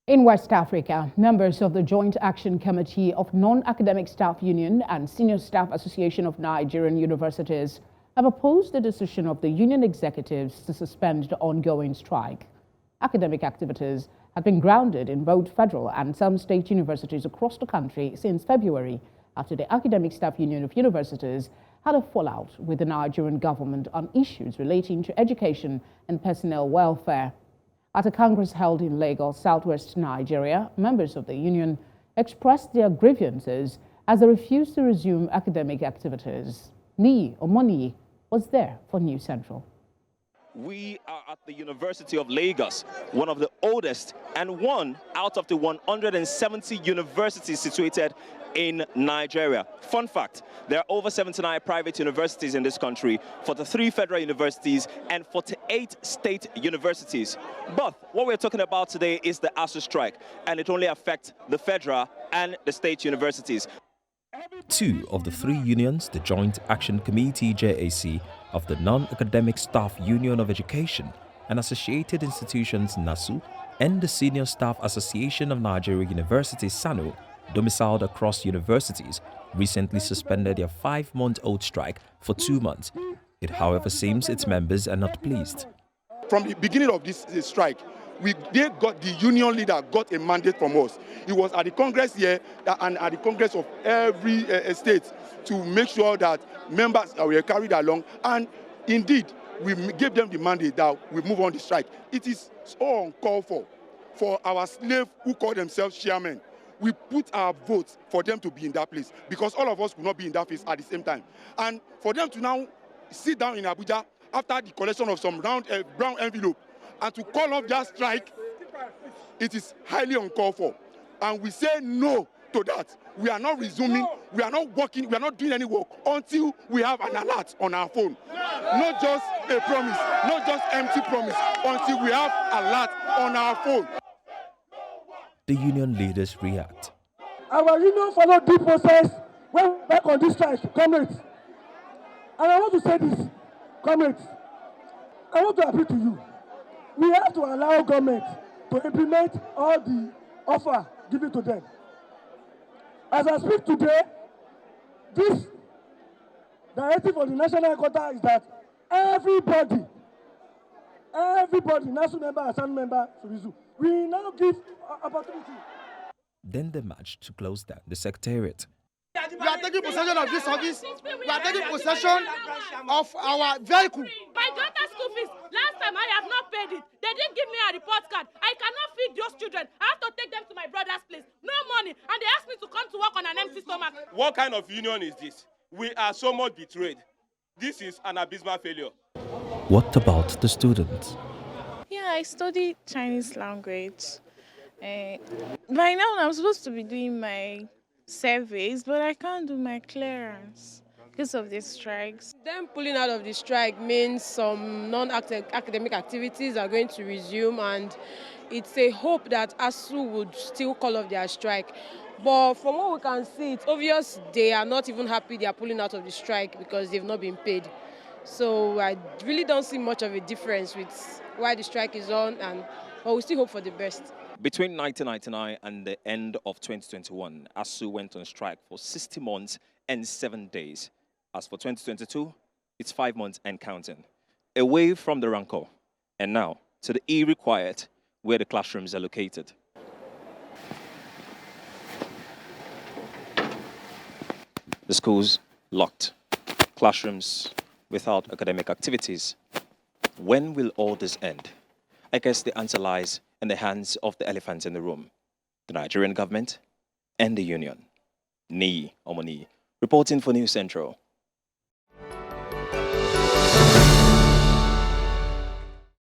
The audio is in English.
In West Africa, members of the Joint Action Committee of Non-Academic Staff Union and Senior Staff Association of Nigerian Universities have opposed the decision of the union executives to suspend the ongoing strike. Academic activities have been grounded in both federal and some state universities across the country since February, after the Academic Staff Union of Universities had a fallout with the Nigerian government on issues relating to education and personnel welfare. At a congress held in Lagos, southwest Nigeria, members of the union expressed their grievances as they refused to resume academic activities. Niyi, Omoniyi, was there for News Central. We are at the University of Lagos, one of the oldest and one out of the 170 universities situated in Nigeria. Fun fact, there are over 79 private universities in this country, 43 federal universities and 48 state universities. But what we're talking about today is the ASU strike, and it only affects the federal and the state universities. Two of the three unions, the Joint Action Committee (JAC) of the Non-Academic Staff Union of Education and Associated Institutions (NASU) and the Senior Staff Association of Nigerian Universities (SSANU), domiciled across universities, recently suspended their 5-month-old strike for 2 months. It, however, seems its members are not pleased. From the beginning of this strike, the union leader got a mandate from us. It was at the Congress here and at the Congress of every state to make sure that members were carried along. And indeed, we gave them the mandate that we move on the strike. It is so uncalled for our slaves who call themselves chairmen. We put our votes for them to be in that place because all of us could not be in that place at the same time. And for them to now sit down in Abuja after the collection of some brown envelope and to call off that strike, it is highly uncalled for. And we say no to that. We are not resuming, we are not working, we are not doing any work until we have an alert on our phone. Not just a promise, not just empty promise, until we have alert on our phone. The union leaders react. Our union followed due process when we back on this strike, comrades. And I want to say this, comrades, I want to appeal to you. We have to allow government to implement all the offer given to them. As I speak today, this directive of the national headquarters is that everybody, NASU member and SSANU member should resume. We now give opportunity. Then they marched to close down the secretariat. We are taking possession of this office. We are taking possession of our vehicle. My daughter's school fees, last time I have not paid it. They didn't give me a report card. I cannot feed those children. I have to take them to my brother's place. No money. And they asked me to come to work on an empty stomach. What kind of union is this? We are so much betrayed. This is an abysmal failure. What about the students? Yeah, I study Chinese language. By now, I'm supposed to be doing my surveys, but I can't do my clearance because of the strikes. Them pulling out of the strike means some non-academic activities are going to resume, and it's a hope that ASU would still call off their strike. But from what we can see, it's obvious they are not even happy they are pulling out of the strike because they've not been paid. So I really don't see much of a difference with why the strike is on, but we still hope for the best. Between 1999 and the end of 2021, ASU went on strike for 60 months and 7 days. As for 2022, it's 5 months and counting. Away from the rancor, and now to the eerie quiet where the classrooms are located. The schools locked, classrooms without academic activities. When will all this end? I guess the answer lies in the hands of the elephants in the room, the Nigerian government and the union. Niyi, Omoniyi, reporting for News Central.